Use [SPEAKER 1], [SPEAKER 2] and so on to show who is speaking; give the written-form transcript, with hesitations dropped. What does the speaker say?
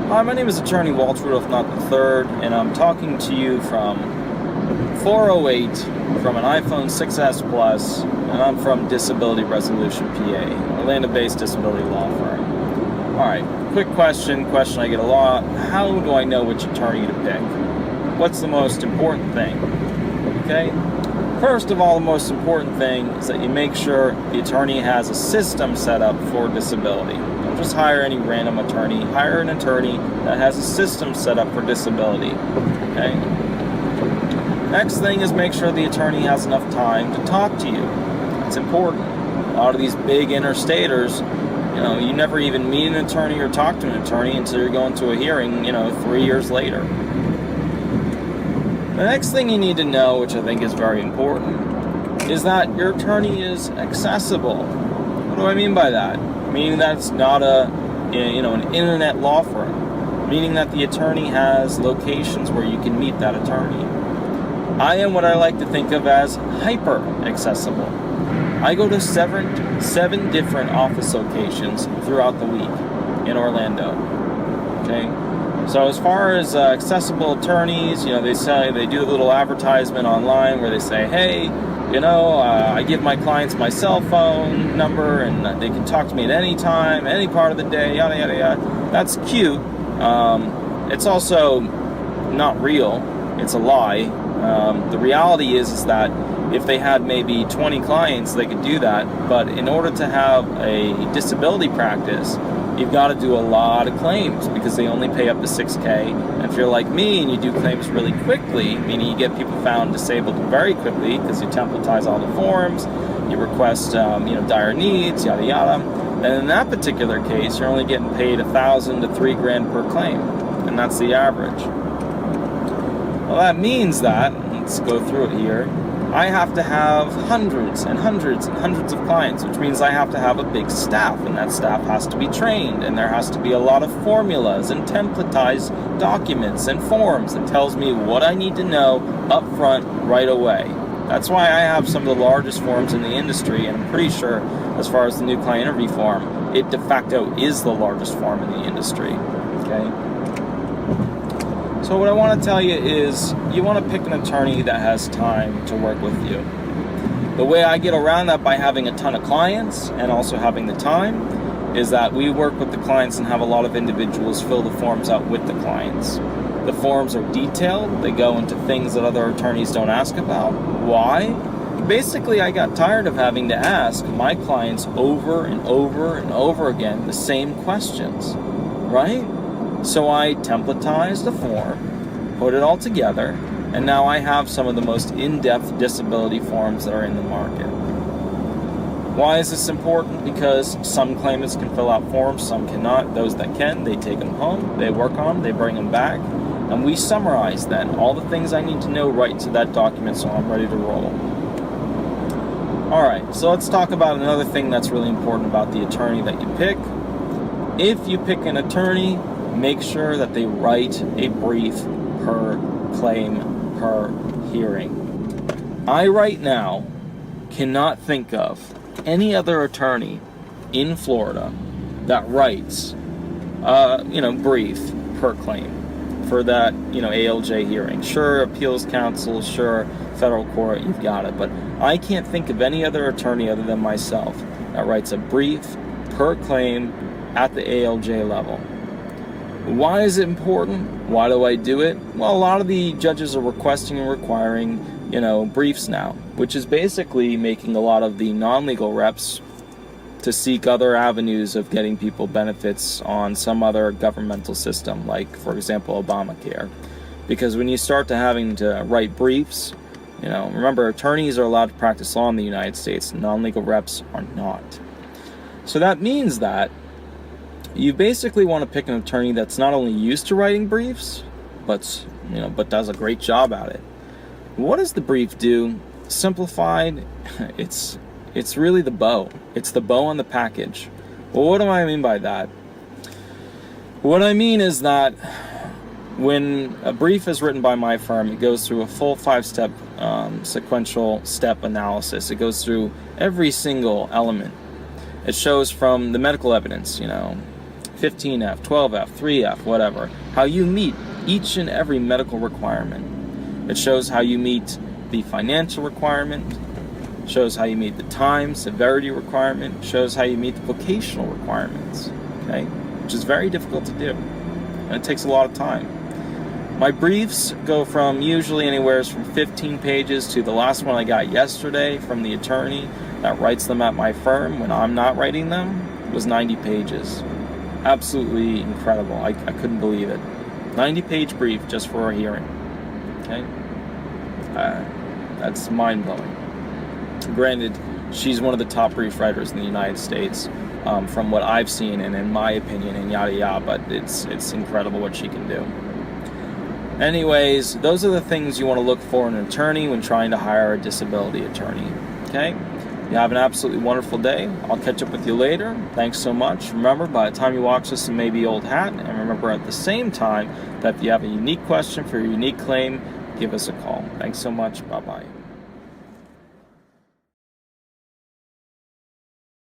[SPEAKER 1] Hi, my name is Attorney Walter Rudolph Hnot III, and I'm talking to you from 408 from an iPhone 6S Plus, and I'm from Disability Resolution PA, Orlando-based disability law firm. Alright, quick question I get a lot. How do I know which attorney to pick? What's the most important thing? Okay? First of all, the most important thing is that you make sure the attorney has a system set up for disability. Don't just hire any random attorney. Hire an attorney that has a system set up for disability. Okay? Next thing is make sure the attorney has enough time to talk to you. It's important. A lot of these big interstaters, you never even meet an attorney or talk to an attorney until you're going to a hearing, 3 years later. The next thing you need to know, which I think is very important, is that your attorney is accessible. What do I mean by that? Meaning that it's not an internet law firm. Meaning that the attorney has locations where you can meet that attorney. I am what I like to think of as hyper accessible. I go to seven different office locations throughout the week in Orlando. Okay? So as far as accessible attorneys, they do a little advertisement online where they say, hey, I give my clients my cell phone number and they can talk to me at any time, any part of the day, yada, yada, yada. That's cute. It's also not real. It's a lie. The reality is that if they had maybe 20 clients, they could do that. But in order to have a disability practice, you've got to do a lot of claims because they only pay up to $6,000. And if you're like me and you do claims really quickly, meaning you get people found disabled very quickly because you templatize all the forms, you request dire needs, yada yada, then in that particular case, you're only getting paid $1,000 to $3,000 per claim, and that's the average. Well, that means that, let's go through it here, I have to have hundreds and hundreds and hundreds of clients, which means I have to have a big staff, and that staff has to be trained, and there has to be a lot of formulas and templatized documents and forms that tells me what I need to know up front right away. That's why I have some of the largest forms in the industry, and I'm pretty sure as far as the new client interview form, it de facto is the largest form in the industry. Okay? So what I want to tell you is you want to pick an attorney that has time to work with you. The way I get around that by having a ton of clients and also having the time is that we work with the clients and have a lot of individuals fill the forms out with the clients. The forms are detailed. They go into things that other attorneys don't ask about. Why? Basically, I got tired of having to ask my clients over and over and over again the same questions, right? So I templatized the form, put it all together, and now I have some of the most in-depth disability forms that are in the market. Why is this important? Because some claimants can fill out forms, some cannot. Those that can, they take them home, they work on them, they bring them back, and we summarize then all the things I need to know right into that document so I'm ready to roll. Alright, so let's talk about another thing that's really important about the attorney that you pick. If you pick an attorney, make sure that they write a brief per claim per hearing. I right now cannot think of any other attorney in Florida that writes brief per claim for that ALJ hearing. Sure, appeals counsel, sure, federal court, you've got it, but I can't think of any other attorney other than myself that writes a brief per claim at the ALJ level. Why is it important? Why do I do it? Well, a lot of the judges are requesting and requiring, briefs now, which is basically making a lot of the non-legal reps to seek other avenues of getting people benefits on some other governmental system, like, for example, Obamacare. Because when you start to having to write briefs, remember, attorneys are allowed to practice law in the United States, non-legal reps are not. So that means that you basically want to pick an attorney that's not only used to writing briefs, but does a great job at it. What does the brief do? Simplified, it's really the bow. It's the bow on the package. Well, what do I mean by that? What I mean is that when a brief is written by my firm, it goes through a full 5-step sequential step analysis. It goes through every single element. It shows from the medical evidence, 15F, 12F, 3F, whatever. How you meet each and every medical requirement. It shows how you meet the financial requirement, shows how you meet the time, severity requirement, shows how you meet the vocational requirements, okay? Which is very difficult to do, and it takes a lot of time. My briefs go from usually anywhere from 15 pages to the last one I got yesterday from the attorney that writes them at my firm when I'm not writing them was 90 pages. Absolutely incredible. I couldn't believe it. 90-page brief just for a hearing. Okay? That's mind-blowing. Granted, she's one of the top brief writers in the United States, from what I've seen and in my opinion, and yada yada, but it's incredible what she can do. Anyways, those are the things you want to look for in an attorney when trying to hire a disability attorney. Okay? You have an absolutely wonderful day. I'll catch up with you later. Thanks so much. Remember, by the time you watch this, it may be old hat. And remember at the same time that if you have a unique question for your unique claim, give us a call. Thanks so much. Bye-bye.